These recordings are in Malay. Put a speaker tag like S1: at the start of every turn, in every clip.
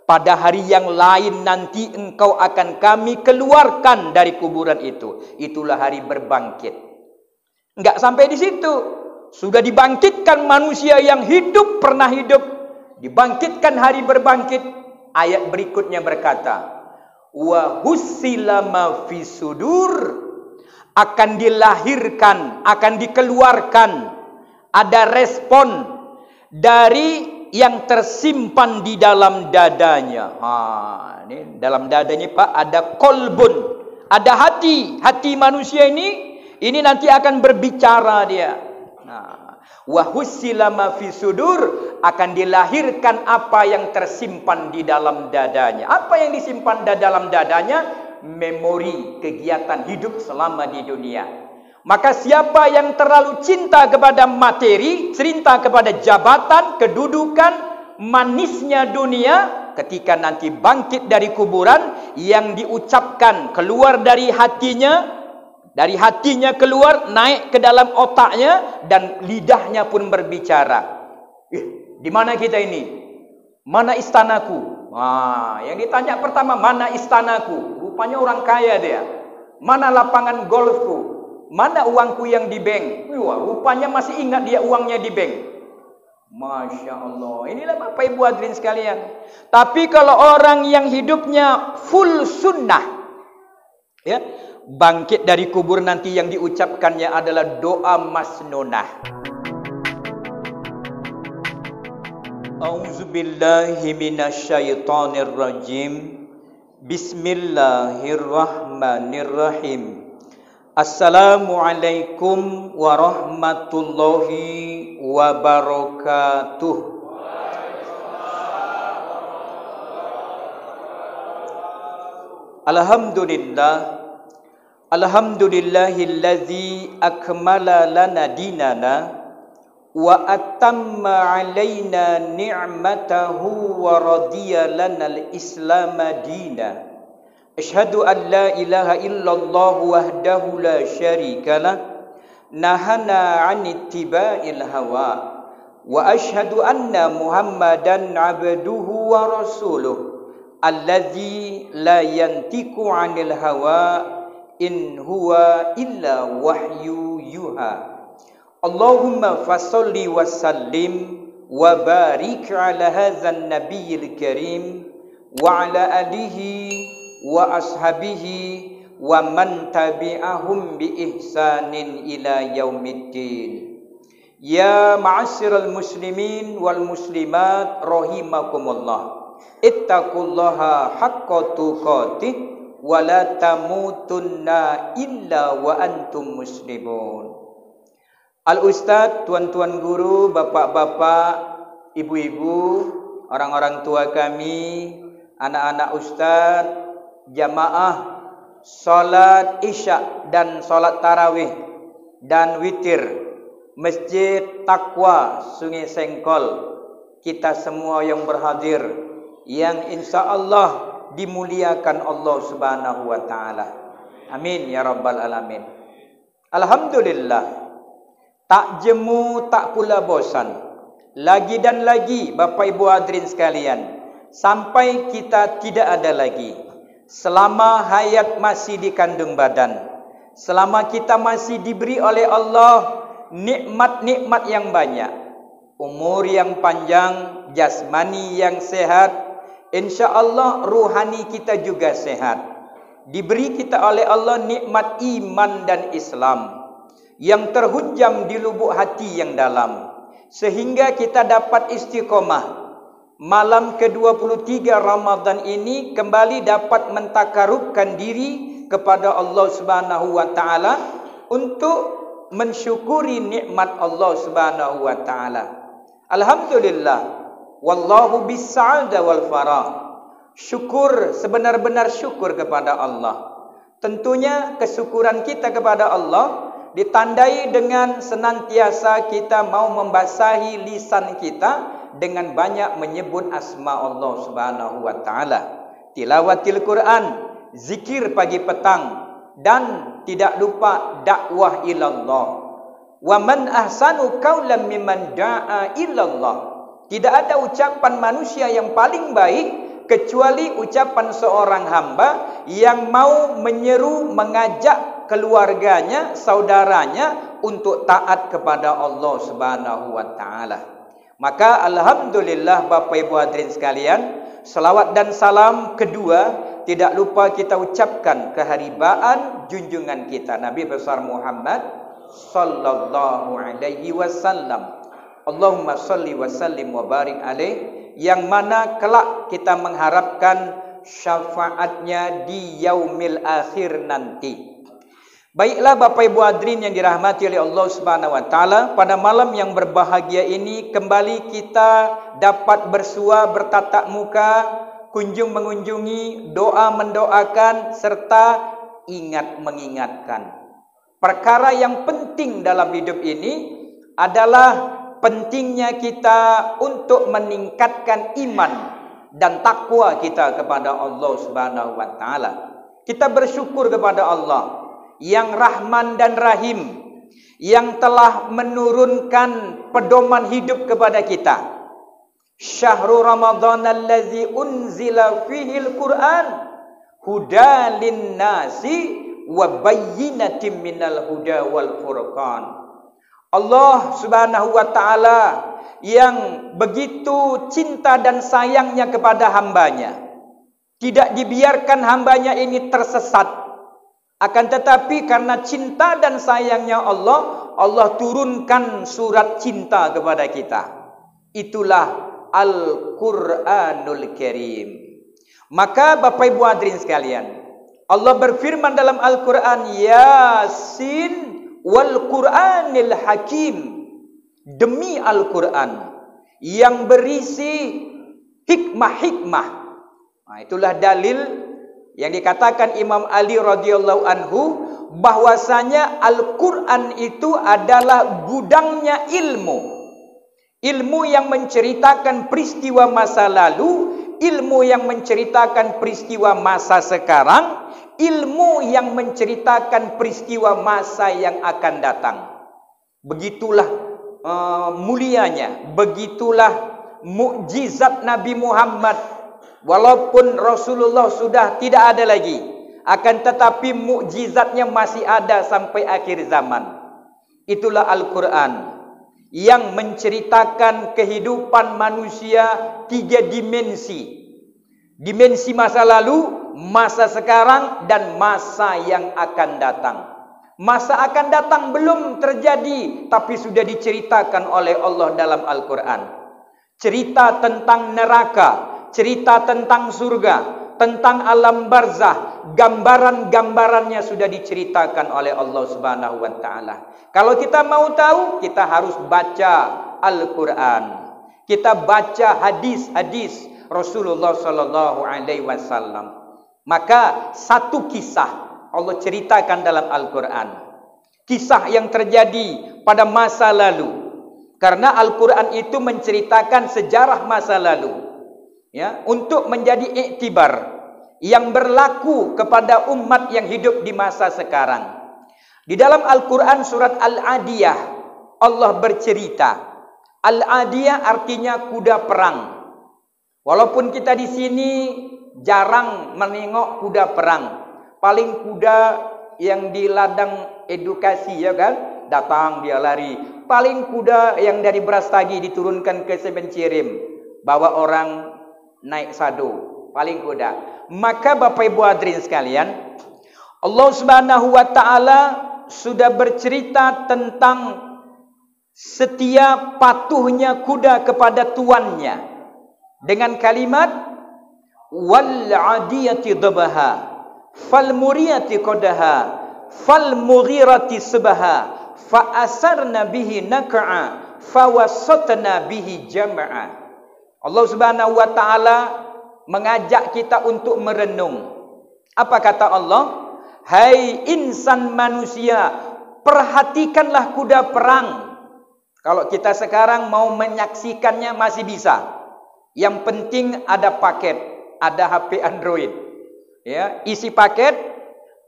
S1: Pada hari yang lain nanti engkau akan kami keluarkan dari kuburan itu. Itulah hari berbangkit. Enggak sampai di situ. Sudah dibangkitkan manusia yang hidup, pernah hidup. Dibangkitkan hari berbangkit. Ayat berikutnya berkata, wa husila ma fi sudur, akan dilahirkan, akan dikeluarkan, ada respon dari yang tersimpan di dalam dadanya. Ini dalam dadanya Pak ada kolbun, ada hati manusia ini nanti akan berbicara dia. Wa husila ma fi sudur, akan dilahirkan apa yang tersimpan di dalam dadanya. Apa yang disimpan di dalam dadanya? Memori kegiatan hidup selama di dunia. Maka siapa yang terlalu cinta kepada materi, cinta kepada jabatan, kedudukan, manisnya dunia, ketika nanti bangkit dari kuburan, yang diucapkan keluar dari hatinya keluar, naik ke dalam otaknya, dan lidahnya pun berbicara. Di mana kita ini? Mana istanaku? Yang ditanya pertama, mana istanaku? Rupanya orang kaya dia. Mana lapangan golfku? Mana uangku yang di bank? Wah, rupanya masih ingat dia uangnya di bank. Masya Allah. Inilah Bapak Ibu hadirin sekalian. Tapi kalau orang yang hidupnya full sunnah, ya, bangkit dari kubur nanti yang diucapkannya adalah doa masnunah. A'udzubillahi minasyaitonirrajim. Bismillahirrahmanirrahim. Assalamualaikum warahmatullahi wabarakatuh. Alhamdulillah. Alhamdulillahillazi akmala lana dinana wa atamma alaina ni'matahu wa radiya lana al-islam dina. Asyhadu an la ilaha illallah wahdahu la syarikalah nahana 'an ittiba'il hawa wa asyhadu anna Muhammadan 'abduhu wa rasuluh allazi la yantiqu 'anil hawa in huwa illa wahyu yuha. Allahumma fasalli wa sallim wa barik ala hadzal nabiyil karim wa ala alihi wa ashabihi wa man tabi'ahum bi ihsanin ila yaumiddin. Ya ma'asyiral muslimin wal muslimat rahimakumullah. Ittaqullaha haqqa tuqatih wa la tamutunna illa wa antum muslimun. Al-Ustadz, tuan-tuan guru, bapak-bapak, ibu-ibu, orang-orang tua kami, anak-anak Ustadz, jamaah salat Isya dan salat tarawih dan witir Masjid Taqwa Sungai Sengkol, kita semua yang berhadir, yang insya Allah dimuliakan Allah Subhanahu wa Ta'ala. Amin ya Rabbal Alamin. Alhamdulillah, tak jemu tak pula bosan, lagi dan lagi Bapak Ibu hadirin sekalian, sampai kita tidak ada lagi. Selama hayat masih di kandung badan, selama kita masih diberi oleh Allah nikmat-nikmat yang banyak, umur yang panjang, jasmani yang sehat, insya Allah ruhani kita juga sehat. Diberi kita oleh Allah nikmat iman dan Islam yang terhujam di lubuk hati yang dalam, sehingga kita dapat istiqomah. Malam ke-23 Ramadan ini kembali dapat mentakarubkan diri kepada Allah Subhanahu wa Ta'ala untuk mensyukuri nikmat Allah Subhanahu wa Ta'ala. Alhamdulillah, wallahu bis-sa'ada wal farah. Syukur, sebenar-benar syukur kepada Allah. Tentunya kesyukuran kita kepada Allah ditandai dengan senantiasa kita mau membasahi lisan kita dengan banyak menyebut asma Allah Subhanahu wa Ta'ala, tilawatil Quran, zikir pagi petang, dan tidak lupa dakwah ilallah. Wa man ahsanu qaulan mimman da'a ilallah. Tidak ada ucapan manusia yang paling baik kecuali ucapan seorang hamba yang mau menyeru, mengajak keluarganya, saudaranya untuk taat kepada Allah Subhanahu wa taala. Maka alhamdulillah Bapak Ibu hadirin sekalian, selawat dan salam kedua tidak lupa kita ucapkan keharibaan junjungan kita Nabi besar Muhammad sallallahu alaihi wasallam. Allahumma salli wa sallim wa barik alaih, yang mana kelak kita mengharapkan syafaatnya di yaumil akhir nanti. Baiklah Bapak Ibu hadirin yang dirahmati oleh Allah Subhanahu wa taala, pada malam yang berbahagia ini kembali kita dapat bersua, bertatap muka, kunjung mengunjungi, doa mendoakan, serta ingat mengingatkan. Perkara yang penting dalam hidup ini adalah pentingnya kita untuk meningkatkan iman dan takwa kita kepada Allah Subhanahu wa taala. Kita bersyukur kepada Allah yang Rahman dan Rahim, yang telah menurunkan pedoman hidup kepada kita. Syahrul Ramadan allazi unzila fihil Qur'an huda linnasi wa bayyinatin minal huda wal furqan. Allah Subhanahu wa taala yang begitu cinta dan sayangnya kepada hambanya, tidak dibiarkan hambanya ini tersesat. Akan tetapi karena cinta dan sayangnya Allah, Allah turunkan surat cinta kepada kita. Itulah Al-Quranul Karim. Maka Bapak Ibu hadirin sekalian, Allah berfirman dalam Al-Quran, Yasin wal Qur'anil Hakim, demi Al-Quran yang berisi hikmah-hikmah. Nah, itulah dalil yang dikatakan Imam Ali radhiyallahu anhu bahwasanya Al-Quran itu adalah gudangnya ilmu. Ilmu yang menceritakan peristiwa masa lalu, ilmu yang menceritakan peristiwa masa sekarang, ilmu yang menceritakan peristiwa masa yang akan datang. Begitulah mulianya, begitulah mukjizat Nabi Muhammad. Walaupun Rasulullah sudah tidak ada lagi, akan tetapi mukjizatnya masih ada sampai akhir zaman. Itulah Al-Quran yang menceritakan kehidupan manusia 3 dimensi. Dimensi masa lalu, masa sekarang, dan masa yang akan datang. Masa akan datang belum terjadi, tapi sudah diceritakan oleh Allah dalam Al-Quran. Cerita tentang neraka, cerita tentang surga, tentang alam barzah, gambaran-gambarannya sudah diceritakan oleh Allah Subhanahu wa taala. Kalau kita mau tahu, kita harus baca Al-Quran. Kita baca hadis-hadis Rasulullah sallallahu alaihi wasallam. Maka satu kisah Allah ceritakan dalam Al-Quran, kisah yang terjadi pada masa lalu. Karena Al-Quran itu menceritakan sejarah masa lalu, ya, untuk menjadi iktibar yang berlaku kepada umat yang hidup di masa sekarang. Di dalam Al-Quran surat Al-Adiyah Allah bercerita. Al-Adiyah artinya kuda perang. Walaupun kita di sini jarang menengok kuda perang, paling kuda yang di ladang edukasi, ya kan, datang dia lari. Paling kuda yang dari Brastagi diturunkan ke Semencirim, bawa orang naik sado, paling kuda. Maka Bapak Ibu hadirin sekalian, Allah Subhanahu wa taala sudah bercerita tentang setia patuhnya kuda kepada tuannya dengan kalimat wal adiyati dhabaha fal muriyati qadaha fal mughirati subha fa asarna bihi naq'a fa wasatna bihi jam'a. Allah Subhanahu wa taala mengajak kita untuk merenung. Apa kata Allah? Hai insan manusia, perhatikanlah kuda perang. Kalau kita sekarang mau menyaksikannya masih bisa. Yang penting ada paket, ada HP Android. Ya, isi paket,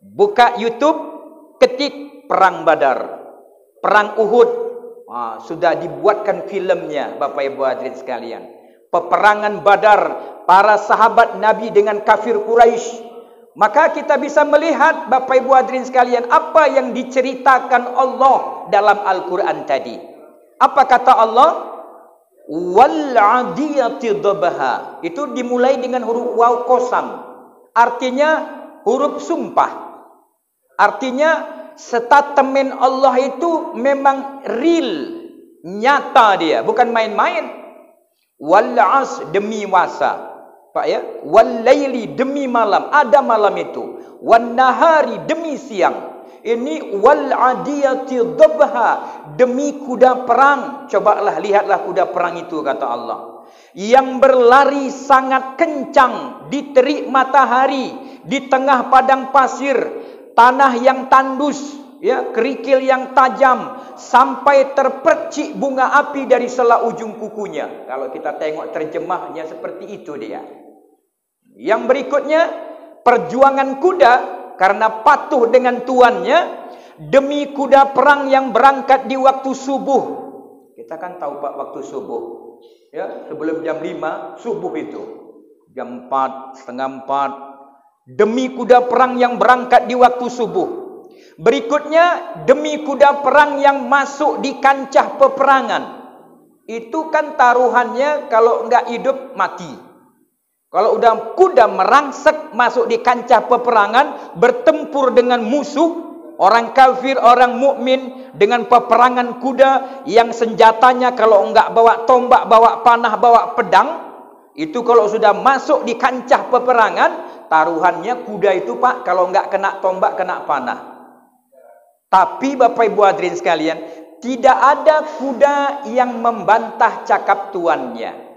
S1: buka YouTube, ketik perang Badar, perang Uhud. Sudah dibuatkan filmnya, Bapak Ibu hadirin sekalian. peperangan Badar, para sahabat Nabi dengan kafir Quraisy, maka kita bisa melihat Bapak Ibu hadirin sekalian apa yang diceritakan Allah dalam Al-Quran tadi. Apa kata Allah? Wal 'adiyati dhabha. Itu dimulai dengan huruf waw qasam. Artinya huruf sumpah. Artinya statement Allah itu memang real, nyata dia, bukan main-main. Wal 'as demi masa. Pak ya, wal laili demi malam, ada malam itu. Wan nahari demi siang. Ini wal adiyati dhabha, demi kuda perang. Cobalah lihatlah kuda perang itu, kata Allah, yang berlari sangat kencang di terik matahari, di tengah padang pasir, tanah yang tandus, ya, kerikil yang tajam, sampai terpercik bunga api dari sela ujung kukunya. Kalau kita tengok terjemahnya seperti itu dia. Yang berikutnya, perjuangan kuda karena patuh dengan tuannya, demi kuda perang yang berangkat di waktu subuh. Kita kan tahu Pak, waktu subuh, ya, sebelum jam 5 subuh itu, jam 4, setengah 4, demi kuda perang yang berangkat di waktu subuh. Berikutnya, demi kuda perang yang masuk di kancah peperangan. Itu kan taruhannya kalau enggak hidup mati. Kalau udah kuda merangsek masuk di kancah peperangan, bertempur dengan musuh, orang kafir, orang mukmin, dengan peperangan kuda yang senjatanya kalau enggak bawa tombak, bawa panah, bawa pedang, itu kalau sudah masuk di kancah peperangan, taruhannya kuda itu Pak, kalau enggak kena tombak, kena panah. Tapi Bapak Ibu hadirin sekalian, tidak ada kuda yang membantah cakap tuannya.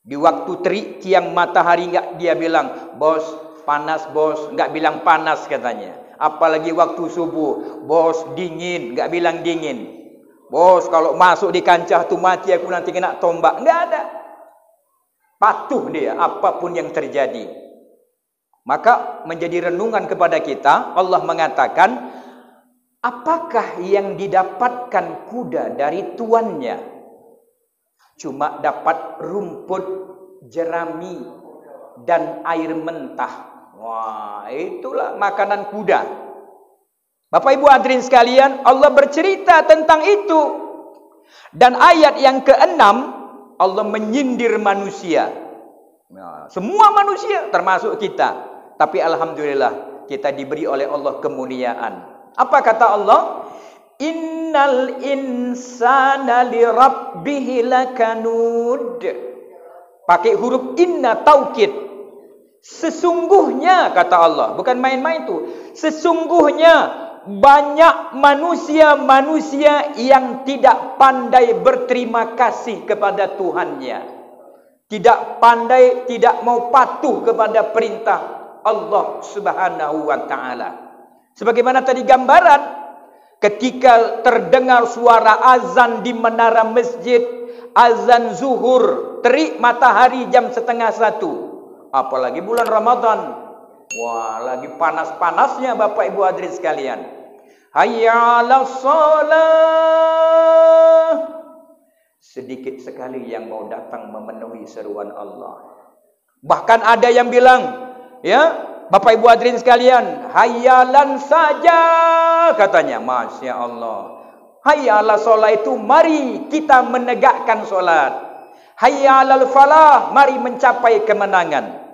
S1: Di waktu terik tiang matahari enggak dia bilang, bos panas bos, enggak bilang panas katanya. Apalagi waktu subuh, bos dingin, enggak bilang dingin. Bos kalau masuk di kancah tu mati aku nanti kena tombak, enggak ada. Patuh dia apapun yang terjadi. Maka menjadi renungan kepada kita, Allah mengatakan, apakah yang didapatkan kuda dari tuannya? Cuma dapat rumput, jerami, dan air mentah. Wah, itulah makanan kuda. Bapak Ibu hadirin sekalian, Allah bercerita tentang itu. Dan ayat yang ke-6, Allah menyindir manusia. Nah, semua manusia termasuk kita. Tapi alhamdulillah kita diberi oleh Allah kemuliaan. Apa kata Allah? Innal insana li rabbih lakanud. Pakai huruf inna taukid. Sesungguhnya, kata Allah, bukan main-main tu. Sesungguhnya banyak manusia-manusia yang tidak pandai berterima kasih kepada Tuhannya. Tidak pandai, tidak mau patuh kepada perintah Allah Subhanahu wa taala. Sebagaimana tadi gambaran, ketika terdengar suara azan di menara masjid, azan zuhur, terik matahari jam 12:30. Apalagi bulan Ramadan. Wah, lagi panas-panasnya Bapak Ibu hadirin sekalian. Hayya 'alas shalah. Sedikit sekali yang mau datang memenuhi seruan Allah. Bahkan ada yang bilang, ya, Bapak Ibu hadirin sekalian, hayyalan saja katanya. Masya Allah. Hayyalah solat itu, mari kita menegakkan solat. Hayyalal falah, mari mencapai kemenangan.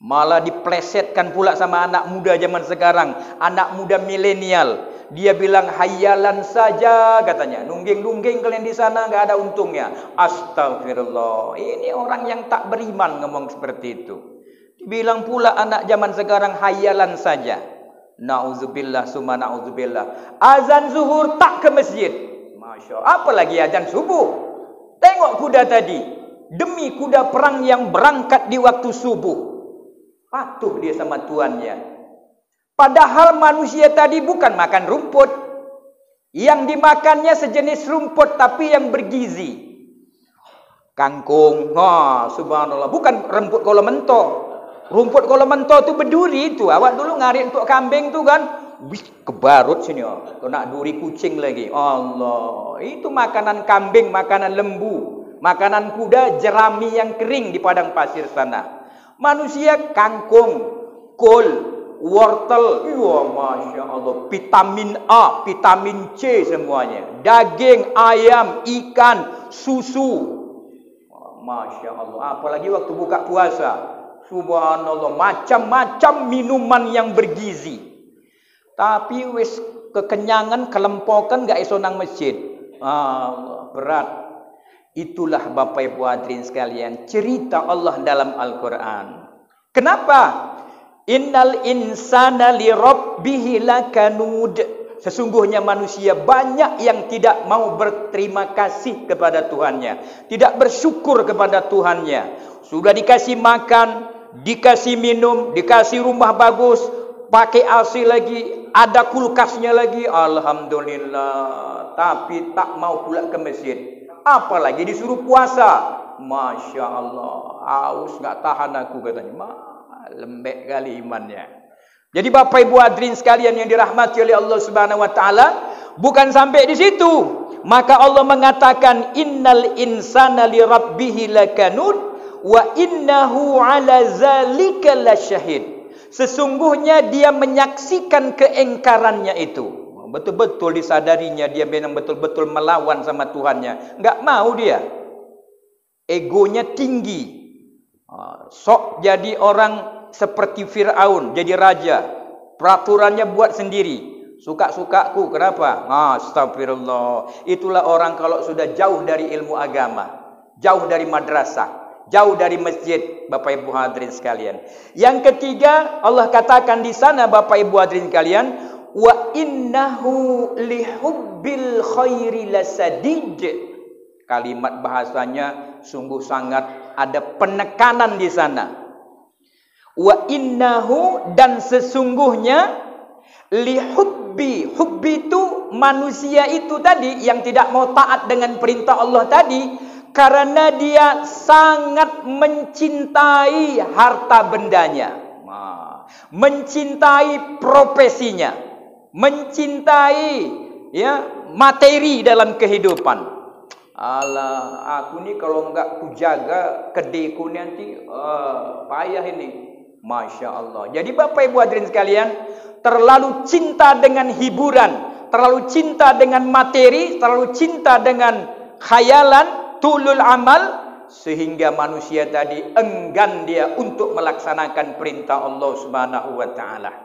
S1: Malah diplesetkan pula sama anak muda zaman sekarang, anak muda milenial. Dia bilang hayyalan saja katanya. Nungging-nungging kalian di sana nggak ada untungnya. Astagfirullah. Ini orang yang tak beriman ngomong seperti itu. Dibilang pula anak zaman sekarang hayyalan saja. Nauzubillah summa nauzubillah. Azan zuhur tak ke masjid. Masya Allah. Apalagi azan subuh. Tengok kuda tadi. Demi kuda perang yang berangkat di waktu subuh. Patuh dia sama tuannya. Padahal manusia tadi bukan makan rumput. Yang dimakannya sejenis rumput tapi yang bergizi. Kangkung. Subhanallah. Bukan rumput kolomento. Rumput kolomento itu berduri itu. Awak dulu ngarit untuk kambing tu kan. Wih, kebarut sini. Kena duri kucing lagi. Allah. Itu makanan kambing, makanan lembu. Makanan kuda jerami yang kering di padang pasir sana. Manusia kangkung, kol, wortel, ya Masya Allah, vitamin A, vitamin C semuanya. Daging, ayam, ikan, susu. Masya Allah. Apalagi waktu buka puasa. Subhanallah, macam-macam minuman yang bergizi. Tapi wis kekenyangan, kelempokan, gak iso nang masjid. Berat. Itulah Bapak Ibu hadirin sekalian, cerita Allah dalam Al-Quran. Kenapa? Innal insana li rabbihi lakanud. Sesungguhnya manusia banyak yang tidak mau berterima kasih kepada Tuhannya, tidak bersyukur kepada Tuhannya. Sudah dikasih makan, dikasih minum, dikasih rumah bagus, pakai AC lagi, ada kulkasnya lagi, alhamdulillah, tapi tak mau pula ke masjid. Apalagi disuruh puasa. Masya Allah, haus gak tahan aku katanya. Lembek kali imannya. Jadi Bapak Ibu hadirin sekalian yang dirahmati oleh Allah Subhanahu wa taala, bukan sampai di situ. Maka Allah mengatakan innal insana li rabbih lakanud wa innahu ala zalika lasyahid. Sesungguhnya dia menyaksikan keengkarannya itu. Betul-betul disadarinya dia memang betul-betul melawan sama Tuhannya. Enggak mau dia. Egonya tinggi. Sok jadi orang seperti Fir'aun, jadi raja. Peraturannya buat sendiri. Suka-sukaku, kenapa? Astagfirullah. Itulah orang kalau sudah jauh dari ilmu agama, jauh dari madrasah, jauh dari masjid, Bapak Ibu hadirin sekalian. Yang ketiga, Allah katakan di sana Bapak Ibu hadirin sekalian, wa innahu lihubbil khairi lasadid. Kalimat bahasanya sungguh sangat ada penekanan di sana. Wa innahu, dan sesungguhnya, lihubbi. Hubbi itu manusia itu tadi yang tidak mau taat dengan perintah Allah tadi, karena dia sangat mencintai harta bendanya, mencintai profesinya, mencintai materi dalam kehidupan. Alah, aku ni kalau enggak kujaga kedaiku nanti payah ini. Masya Allah. Jadi Bapak Ibu hadirin sekalian, terlalu cinta dengan hiburan, terlalu cinta dengan materi, terlalu cinta dengan khayalan, tulul amal, sehingga manusia tadi enggan dia untuk melaksanakan perintah Allah Subhanahu wa taala.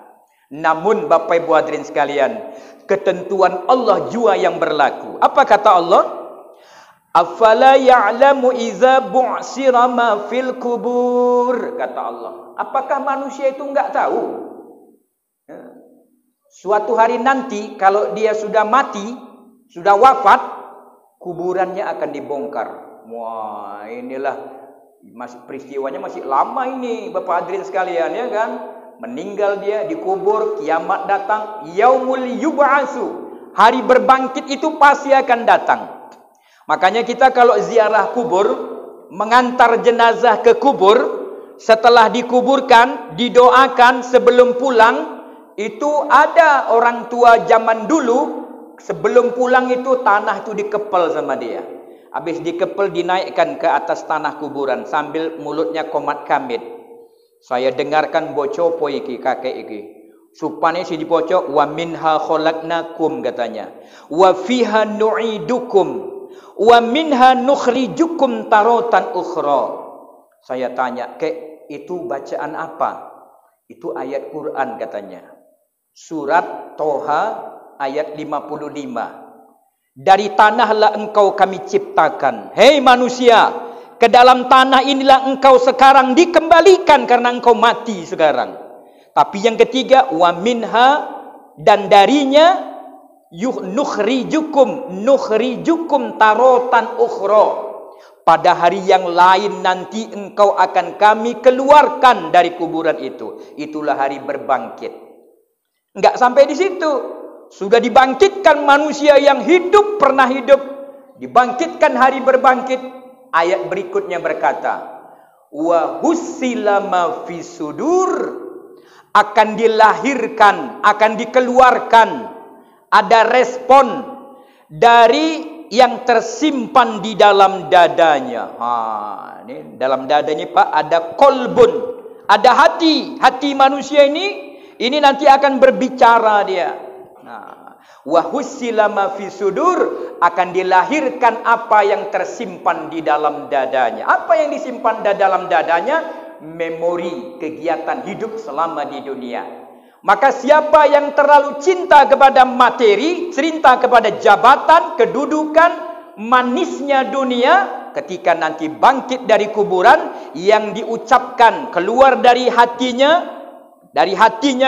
S1: Namun Bapak Ibu hadirin sekalian, ketentuan Allah jua yang berlaku. Apa kata Allah? Afala ya'lamu iza bu'sira ma fil kubur, kata Allah. Apakah manusia itu enggak tahu? Suatu hari nanti kalau dia sudah mati, sudah wafat, kuburannya akan dibongkar. Wah, inilah masih peristiwanya masih lama ini Bapak hadirin sekalian, ya kan? Meninggal dia, dikubur, kiamat datang, yaumul yub'atsu. Hari berbangkit itu pasti akan datang. Makanya kita kalau ziarah kubur, mengantar jenazah ke kubur, setelah dikuburkan, didoakan sebelum pulang, itu ada orang tua zaman dulu, sebelum pulang itu tanah itu dikepel sama dia. Habis dikepel dinaikkan ke atas tanah kuburan sambil mulutnya komat kamit. Saya dengarkan bocopo iki kakek iki. Supane si dipocok wa minha khalaqnakum katanya. Wa fiha nu'idukum. Wa minha nukhrijukum taratan ukhra. Saya tanya, "Kek, itu bacaan apa?" Itu ayat Quran katanya. Surat Toha ayat 55. Dari tanahlah engkau kami ciptakan. Hei manusia, ke dalam tanah inilah engkau sekarang dikembalikan karena engkau mati sekarang. Tapi yang ketiga, wa minha, dan darinya, nukhrijukum tarotan ukhra. Pada hari yang lain nanti engkau akan kami keluarkan dari kuburan itu. Itulah hari berbangkit. Enggak sampai di situ. Sudah dibangkitkan manusia yang hidup, pernah hidup. Dibangkitkan hari berbangkit. Ayat berikutnya berkata, wa husila ma fi sudur. Akan dilahirkan, akan dikeluarkan. Ada respon dari yang tersimpan di dalam dadanya. Ini dalam dadanya Pak ada kolbun, ada hati. Hati manusia ini nanti akan berbicara dia. Wa hussila ma fi sudur, akan dilahirkan apa yang tersimpan di dalam dadanya. Apa yang disimpan di dalam dadanya? Memori kegiatan hidup selama di dunia. Maka siapa yang terlalu cinta kepada materi, cinta kepada jabatan, kedudukan, manisnya dunia, ketika nanti bangkit dari kuburan, yang diucapkan keluar dari hatinya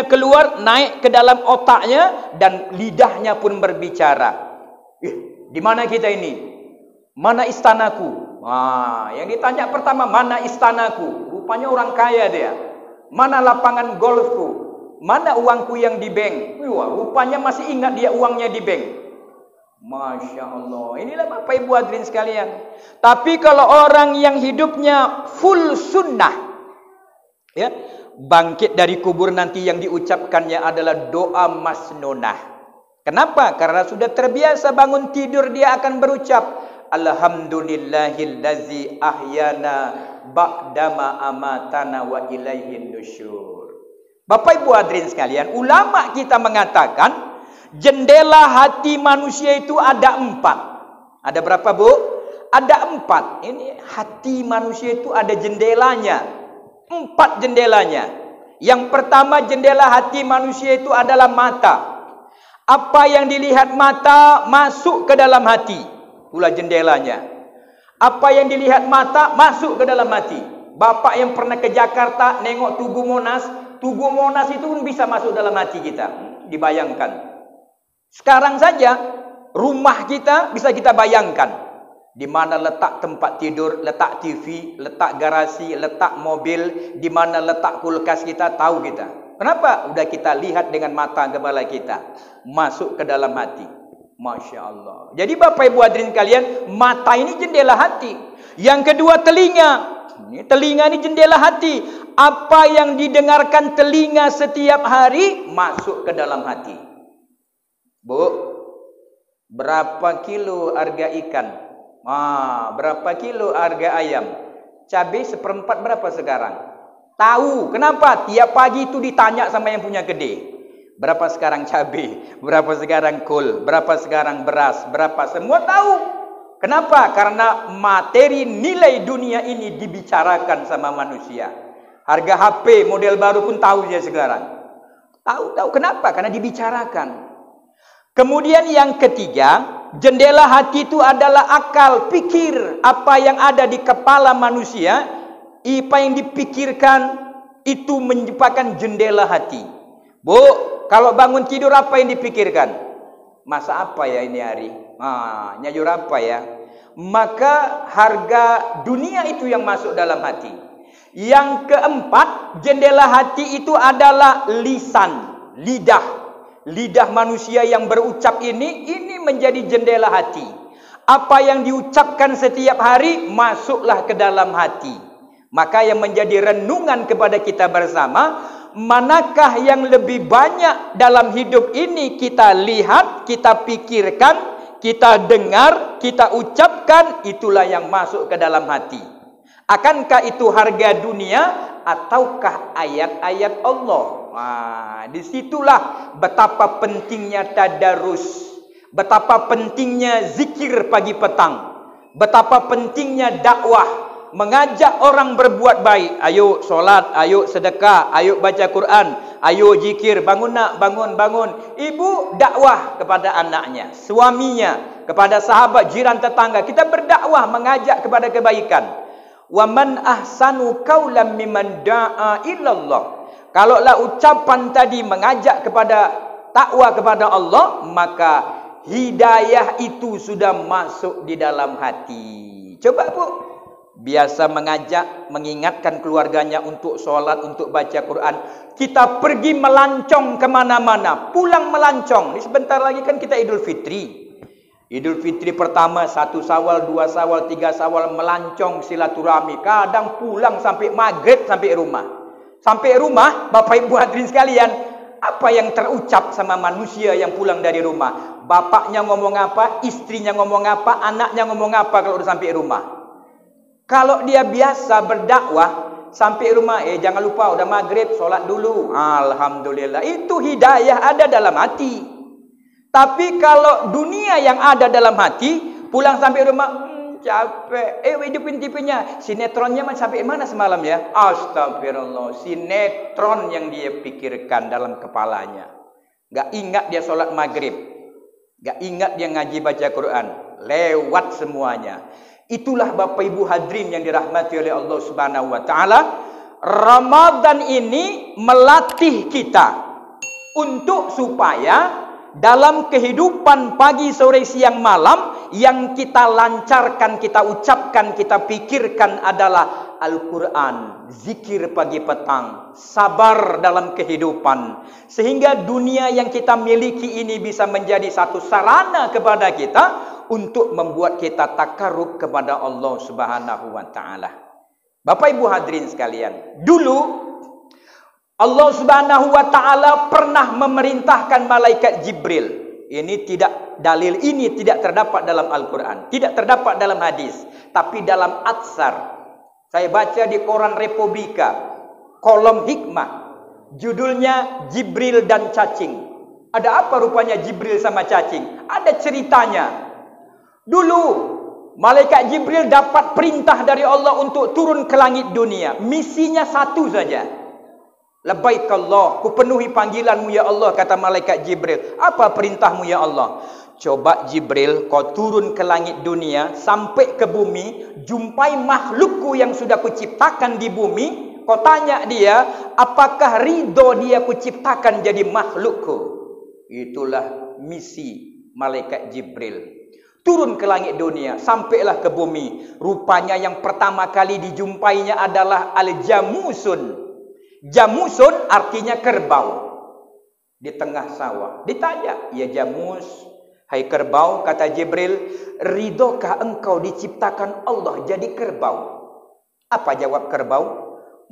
S1: keluar, naik ke dalam otaknya, dan lidahnya pun berbicara. Di mana kita ini? Mana istanaku? Yang ditanya pertama, mana istanaku? Rupanya orang kaya dia. Mana lapangan golfku? Mana uangku yang di bank? Rupanya masih ingat dia uangnya di bank. Masya Allah. Inilah Bapak Ibu hadirin sekalian. Tapi kalau orang yang hidupnya full sunnah, ya, bangkit dari kubur nanti yang diucapkannya adalah doa masnunah. Kenapa? Karena sudah terbiasa bangun tidur dia akan berucap Alhamdulillahillazi ahyana ba'dama amatana wa ilaihin nusyur. Bapak Ibu hadirin sekalian, ulama kita mengatakan jendela hati manusia itu ada 4. Ada berapa Bu? Ada 4. Ini hati manusia itu ada jendelanya. 4 jendelanya. Yang pertama, jendela hati manusia itu adalah mata. Apa yang dilihat mata masuk ke dalam hati. Itulah jendelanya. Apa yang dilihat mata masuk ke dalam hati. Bapak yang pernah ke Jakarta nengok Tugu Monas itu pun bisa masuk dalam hati kita. Dibayangkan. Sekarang saja rumah kita bisa kita bayangkan. Di mana letak tempat tidur, letak TV, letak garasi, letak mobil, di mana letak kulkas kita, tahu kita. Kenapa? Udah kita lihat dengan mata kepala kita. Masuk ke dalam hati. Masya Allah. Jadi Bapak Ibu hadirin kalian, mata ini jendela hati. Yang kedua, telinga. Telinga ini jendela hati. Apa yang didengarkan telinga setiap hari, masuk ke dalam hati. Bu, berapa kilo harga ikan? Berapa kilo harga ayam? Cabai 1/4 berapa sekarang? Tahu. Kenapa? Tiap pagi itu ditanya sama yang punya kedai. Berapa sekarang cabai? Berapa sekarang kol? Berapa sekarang beras? Berapa? Semua tahu. Kenapa? Karena materi nilai dunia ini dibicarakan sama manusia. Harga HP model baru pun tahu dia sekarang. Tahu. Kenapa? Karena dibicarakan. Kemudian yang ketiga, jendela hati itu adalah akal, pikir. Apa yang ada di kepala manusia, apa yang dipikirkan, itu merupakan jendela hati. Bu, kalau bangun tidur apa yang dipikirkan? Masa apa ya ini hari? Nyayur apa ya? Maka harga dunia itu yang masuk dalam hati. Yang keempat, jendela hati itu adalah lisan, lidah. Lidah manusia yang berucap ini menjadi jendela hati. Apa yang diucapkan setiap hari masuklah ke dalam hati. Maka yang menjadi renungan kepada kita bersama, manakah yang lebih banyak dalam hidup ini kita lihat, kita pikirkan, kita dengar, kita ucapkan, itulah yang masuk ke dalam hati. Akankah itu harga dunia ataukah ayat-ayat Allah? Disitulah betapa pentingnya tadarus, betapa pentingnya zikir pagi petang, betapa pentingnya dakwah, mengajak orang berbuat baik. Ayo solat, ayo sedekah, ayo baca Quran, ayo zikir, bangun nak, bangun. Ibu dakwah kepada anaknya, suaminya, kepada sahabat, jiran, tetangga. Kita berdakwah, mengajak kepada kebaikan. Wa man ahsanu qaulan mimman da'a ilallah. Kalaulah ucapan tadi mengajak kepada takwa kepada Allah, maka hidayah itu sudah masuk di dalam hati. Coba Bu, biasa mengajak, mengingatkan keluarganya untuk sholat, untuk baca Quran. Kita pergi melancong kemana-mana, pulang melancong. Ini sebentar lagi kan kita Idul Fitri. Idul Fitri pertama, 1 Syawal, 2 Syawal, 3 Syawal, melancong silaturahmi. Kadang pulang sampai maghrib sampai rumah. Sampai rumah, Bapak Ibu hadirin sekalian, apa yang terucap sama manusia yang pulang dari rumah? Bapaknya ngomong apa, istrinya ngomong apa, anaknya ngomong apa kalau udah sampai rumah? Kalau dia biasa berdakwah, sampai rumah, jangan lupa udah maghrib, sholat dulu. Alhamdulillah, itu hidayah ada dalam hati. Tapi kalau dunia yang ada dalam hati, pulang sampai rumah, capek. Hidupin TV-nya. Sinetronnya sampai mana semalam ya? Astagfirullah. Sinetron yang dia pikirkan dalam kepalanya. Gak ingat dia sholat maghrib. Gak ingat dia ngaji baca Quran. Lewat semuanya. Itulah Bapak Ibu hadirin yang dirahmati oleh Allah Subhanahu wa taala. Ramadan ini melatih kita untuk supaya dalam kehidupan pagi, sore, siang, malam yang kita lancarkan, kita ucapkan, kita pikirkan adalah Al-Quran, zikir pagi petang, sabar dalam kehidupan, sehingga dunia yang kita miliki ini bisa menjadi satu sarana kepada kita untuk membuat kita takarrub kepada Allah Subhanahu wa taala. Bapak Ibu hadirin sekalian, dulu Allah Subhanahu wa taala pernah memerintahkan malaikat Jibril. Ini tidak dalil ini tidak terdapat dalam Al-Qur'an, tidak terdapat dalam hadis, tapi dalam Atsar. Saya baca di koran Republika, kolom hikmah, judulnya Jibril dan Cacing. Ada apa rupanya Jibril sama cacing? Ada ceritanya. Dulu malaikat Jibril dapat perintah dari Allah untuk turun ke langit dunia. Misinya satu saja. Labbaik Allah, ku penuhi panggilanmu ya Allah, kata malaikat Jibril. Apa perintahmu ya Allah? Coba Jibril, kau turun ke langit dunia, sampai ke bumi, jumpai makhlukku yang sudah kuciptakan di bumi. Kau tanya dia, apakah ridho dia kuciptakan jadi makhlukku? Itulah misi malaikat Jibril. Turun ke langit dunia, sampailah ke bumi. Rupanya yang pertama kali dijumpainya adalah Al-Jamusun. Jamusun artinya kerbau. Di tengah sawah. Ditanya, ya Jamus, hai kerbau, kata Jibril, ridhokah engkau diciptakan Allah jadi kerbau? Apa jawab kerbau?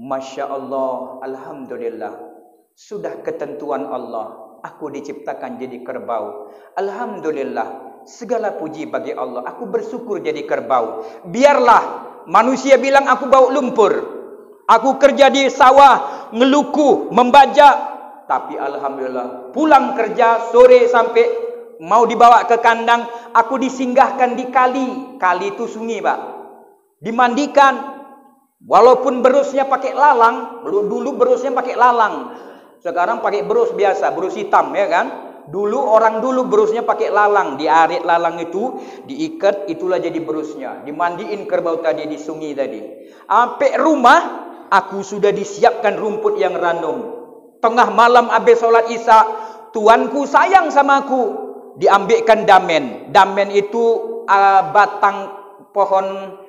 S1: Masya Allah, Alhamdulillah. Sudah ketentuan Allah, aku diciptakan jadi kerbau. Alhamdulillah. Segala puji bagi Allah. Aku bersyukur jadi kerbau. Biarlah manusia bilang aku bau lumpur. Aku kerja di sawah, ngeluku, membajak. Tapi Alhamdulillah, pulang kerja sore sampai mau dibawa ke kandang, aku disinggahkan di kali. Kali itu sungai, Pak. Dimandikan. Walaupun berusnya pakai lalang. Dulu berusnya pakai lalang. Sekarang pakai berus biasa, berus hitam, ya kan? Dulu orang dulu berusnya pakai lalang, diarit lalang itu, diikat, itulah jadi berusnya. Dimandiin kerbau tadi di sungai tadi. Sampai rumah, aku sudah disiapkan rumput yang ranum. Tengah malam habis sholat isya, tuanku sayang sama aku. Diambilkan damen. Damen itu batang pohon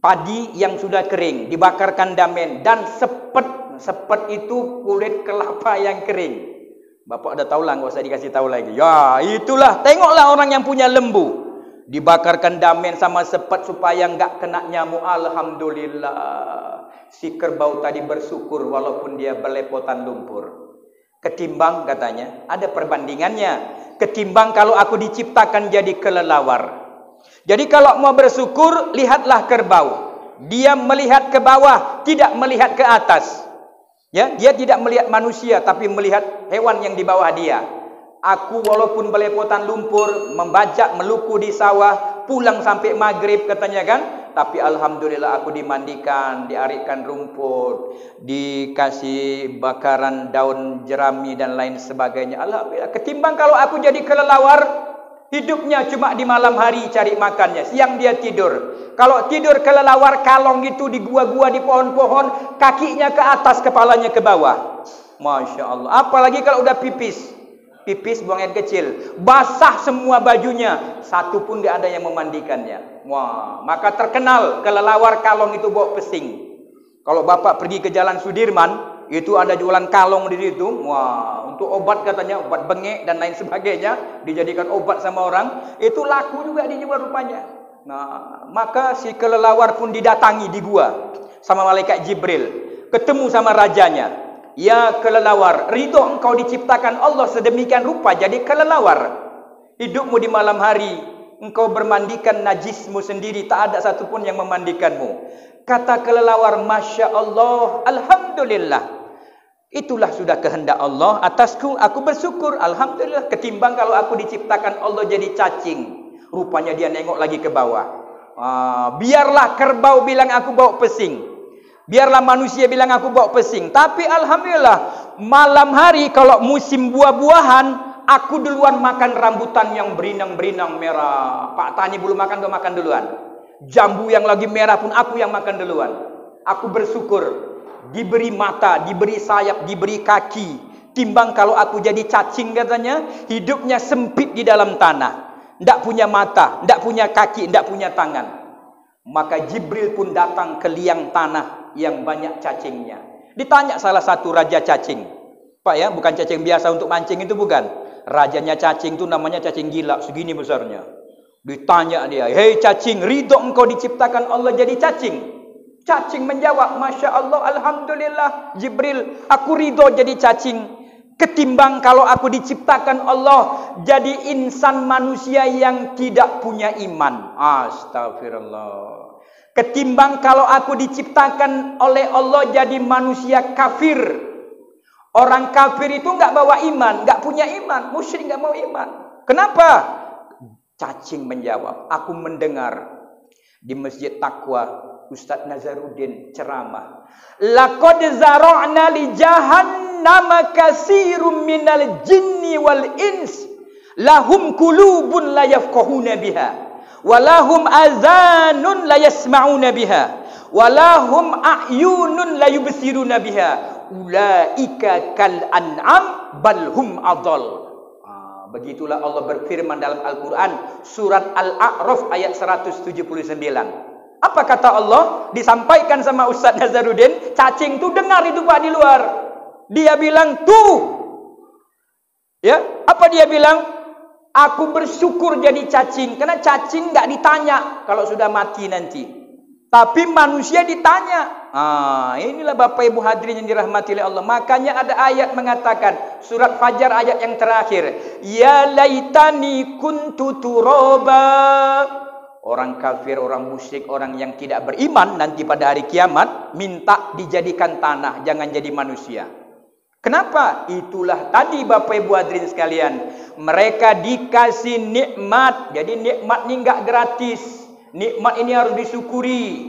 S1: padi yang sudah kering. Dibakarkan damen. Dan sepet. Sepet itu kulit kelapa yang kering. Bapak udah tahu lah, nggak usah dikasih tahu lagi. Ya, itulah. Tengoklah orang yang punya lembu. Dibakarkan damen sama sepet supaya nggak kena nyamuk. Alhamdulillah. Si kerbau tadi bersyukur walaupun dia belepotan lumpur. Ketimbang katanya, ada perbandingannya. Ketimbang kalau aku diciptakan jadi kelelawar. Jadi kalau mau bersyukur, lihatlah kerbau. Dia melihat ke bawah, tidak melihat ke atas. Ya, dia tidak melihat manusia tapi melihat hewan yang di bawah dia. Aku walaupun belepotan lumpur, membajak, meluku di sawah, pulang sampai maghrib katanya kan, tapi alhamdulillah aku dimandikan, diarikkan rumput, dikasih bakaran daun jerami dan lain sebagainya. Alhamdulillah. Ketimbang kalau aku jadi kelelawar, hidupnya cuma di malam hari cari makannya, siang dia tidur. Kalau tidur kelelawar, kalong itu di gua-gua, di pohon-pohon, kakinya ke atas, kepalanya ke bawah. Masya Allah. Apalagi kalau udah pipis. Pipis, buang air kecil. Basah semua bajunya. Satu pun tidak ada yang memandikannya. Wah, maka terkenal kelelawar kalong itu bawa pesing. Kalau Bapak pergi ke Jalan Sudirman, itu ada jualan kalong di situ. Wah, untuk obat katanya, obat bengek dan lain sebagainya, dijadikan obat sama orang. Itu laku juga dijual rupanya. Nah, maka si kelelawar pun didatangi di gua sama malaikat Jibril. Ketemu sama rajanya. Ya kelelawar, ridho engkau diciptakan Allah sedemikian rupa jadi kelelawar. Hidupmu di malam hari, engkau bermandikan najismu sendiri, tak ada satupun yang memandikanmu. Kata kelelawar, Masya Allah, Alhamdulillah. Itulah sudah kehendak Allah atasku, aku bersyukur, Alhamdulillah. Ketimbang kalau aku diciptakan Allah jadi cacing, rupanya dia nengok lagi ke bawah. Biarlah kerbau bilang aku bau pesing, biarlah manusia bilang aku bau pesing, tapi Alhamdulillah malam hari kalau musim buah-buahan, aku duluan makan rambutan yang berinang-berinang merah. Pak Tani belum makan, gue makan duluan. Jambu yang lagi merah pun aku yang makan duluan. Aku bersyukur diberi mata, diberi sayap, diberi kaki. Timbang kalau aku jadi cacing katanya, hidupnya sempit di dalam tanah. Tidak punya mata, tidak punya kaki, tidak punya tangan. Maka Jibril pun datang ke liang tanah yang banyak cacingnya. Ditanya salah satu raja cacing. Pak ya, bukan cacing biasa untuk mancing itu bukan. Rajanya cacing itu namanya cacing gila, segini besarnya. Ditanya dia, hei cacing, ridho engkau diciptakan Allah jadi cacing? Cacing menjawab, Masya Allah, Alhamdulillah Jibril, aku ridho jadi cacing. Ketimbang kalau aku diciptakan Allah jadi insan manusia yang tidak punya iman. Astagfirullah. Ketimbang kalau aku diciptakan oleh Allah jadi manusia kafir. Orang kafir itu enggak bawa iman, enggak punya iman, musyrik enggak mau iman. Kenapa? Cacing menjawab, aku mendengar di Masjid Taqwa Ustaz Nazaruddin ceramah. Laqad zara'na li jahannama katsirum minal jinni wal ins lahum qulubun la yafqahuna biha wa lahum azanun la yasma'una biha wa lahum a'yunun la yubsiruna biha ulaika kal an'am bal hum adall. Begitulah Allah berfirman dalam Al-Quran surat Al-A'raf ayat 179. Apa kata Allah? Disampaikan sama Ustaz Nazaruddin, cacing tu dengar itu Pak di luar. Dia bilang tuh, ya, apa dia bilang? Aku bersyukur jadi cacing, karena cacing nggak ditanya kalau sudah mati nanti. Tapi manusia ditanya. Inilah Bapak Ibu hadirin yang dirahmati oleh Allah. Makanya ada ayat mengatakan, surat Fajar ayat yang terakhir, ya laitani kuntu turaba. Orang kafir, orang musyrik, orang yang tidak beriman nanti pada hari kiamat minta dijadikan tanah, jangan jadi manusia. Kenapa? Itulah tadi Bapak Ibu hadirin sekalian, mereka dikasih nikmat. Jadi nikmat ini enggak gratis. Nikmat ini harus disyukuri.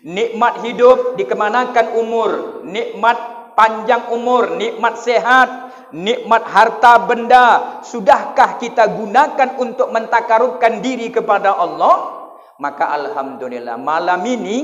S1: Nikmat hidup, dikemanakan umur, nikmat panjang umur, nikmat sehat, nikmat harta benda. Sudahkah kita gunakan untuk mentakarubkan diri kepada Allah? Maka alhamdulillah malam ini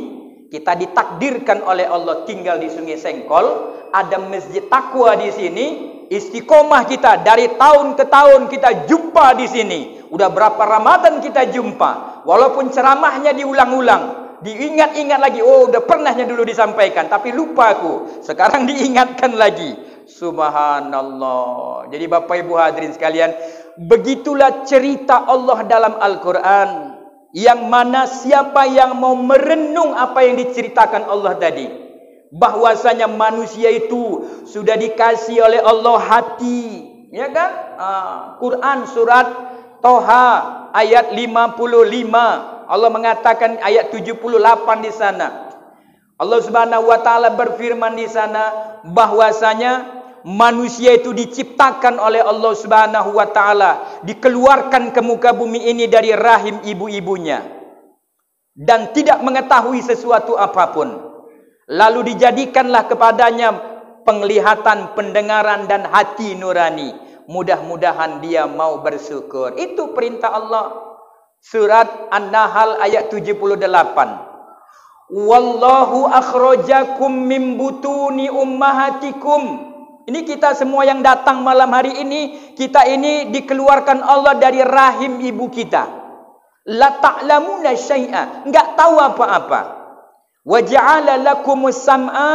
S1: kita ditakdirkan oleh Allah tinggal di Sungai Sengkol, ada Masjid Taqwa di sini. Istiqomah kita dari tahun ke tahun kita jumpa di sini. Udah berapa Ramadan kita jumpa. Walaupun ceramahnya diulang-ulang, diingat-ingat lagi. Oh, udah pernahnya dulu disampaikan, tapi lupa aku. Sekarang diingatkan lagi. Subhanallah. Jadi Bapak Ibu hadirin sekalian, begitulah cerita Allah dalam Al-Quran. Yang mana siapa yang mau merenung apa yang diceritakan Allah tadi, bahwasanya manusia itu sudah dikasih oleh Allah hati, ya kan? Quran surat Toha ayat 55, Allah mengatakan ayat 78 di sana. Allah Subhanahu wa taala berfirman di sana bahwasanya manusia itu diciptakan oleh Allah Subhanahu wa taala, dikeluarkan ke muka bumi ini dari rahim ibu-ibunya dan tidak mengetahui sesuatu apapun. Lalu dijadikanlah kepadanya penglihatan, pendengaran dan hati nurani. Mudah-mudahan dia mau bersyukur. Itu perintah Allah. Surat An-Nahl ayat 78. Wallahu akhrajakum min butuni ummahatikum. Ini kita semua yang datang malam hari ini, kita ini dikeluarkan Allah dari rahim ibu kita. La ta'lamuna syai'a, enggak tahu apa-apa. Wa ja'ala lakumus sam'a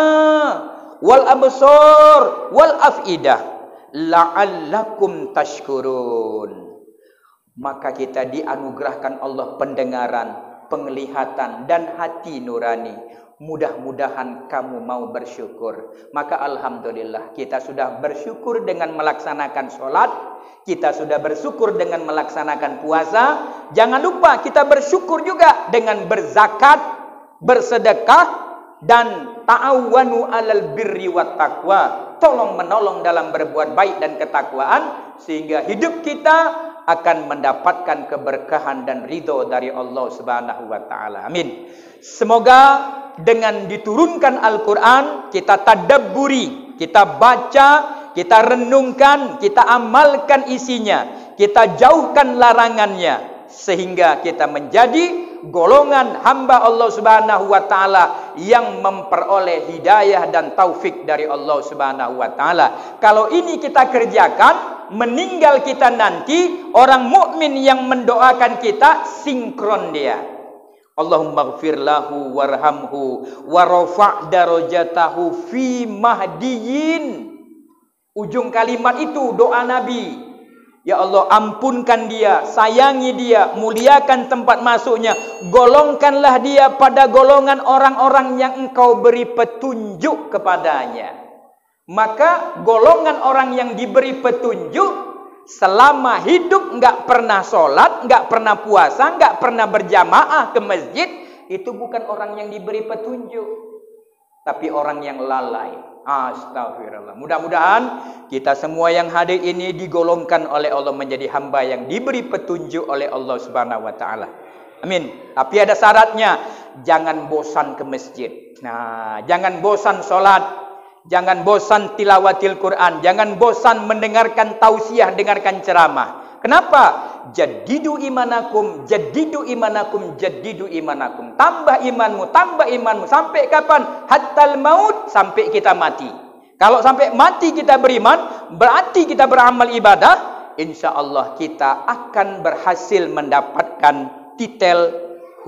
S1: wal absar wal afidah la'allakum tashkurun. Maka kita dianugerahkan Allah pendengaran, penglihatan dan hati nurani. Mudah-mudahan kamu mau bersyukur. Maka alhamdulillah kita sudah bersyukur dengan melaksanakan sholat. Kita sudah bersyukur dengan melaksanakan puasa. Jangan lupa kita bersyukur juga dengan berzakat, bersedekah, dan ta'awanu alal birri wat taqwa. Tolong menolong dalam berbuat baik dan ketakwaan, sehingga hidup kita akan mendapatkan keberkahan dan ridho dari Allah Subhanahu wa taala. Amin. Semoga dengan diturunkan Al-Qur'an, kita tadabburi, kita baca, kita renungkan, kita amalkan isinya, kita jauhkan larangannya, sehingga kita menjadi golongan hamba Allah Subhanahu wa taala yang memperoleh hidayah dan taufik dari Allah Subhanahu wa taala. Kalau ini kita kerjakan, meninggal kita nanti, orang mukmin yang mendoakan kita sinkron dia. Allahumma ighfir lahu warhamhu warafa' darajatahu fi mahdiyin. Ujung kalimat itu doa Nabi. Ya Allah, ampunkan dia, sayangi dia, muliakan tempat masuknya, golongkanlah dia pada golongan orang-orang yang engkau beri petunjuk kepadanya. Maka golongan orang yang diberi petunjuk selama hidup enggak pernah sholat, enggak pernah puasa, enggak pernah berjamaah ke masjid, itu bukan orang yang diberi petunjuk, tapi orang yang lalai. Astagfirullah. Mudah-mudahan kita semua yang hadir ini digolongkan oleh Allah menjadi hamba yang diberi petunjuk oleh Allah Subhanahu wa taala. Amin. Tapi ada syaratnya, jangan bosan ke masjid. Nah, jangan bosan sholat. Jangan bosan tilawatil Quran. Jangan bosan mendengarkan tausiah, dengarkan ceramah. Kenapa? Jadidu imanakum, jadidu imanakum, jadidu imanakum. Tambah imanmu, tambah imanmu. Sampai kapan? Hattal maut, sampai kita mati. Kalau sampai mati kita beriman, berarti kita beramal ibadah, insya Allah kita akan berhasil mendapatkan titel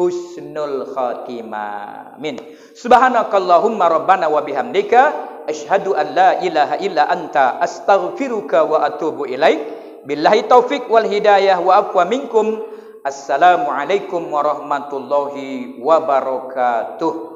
S1: husnul khatimah. Amin. Subhanakallahumma rabbana wa bihamdika asyhadu an la ilaha illa anta astaghfiruka wa atubu ilaik. Billahi taufik wal hidayah wa aqwa minkum. Assalamualaikum warahmatullahi wabarakatuh.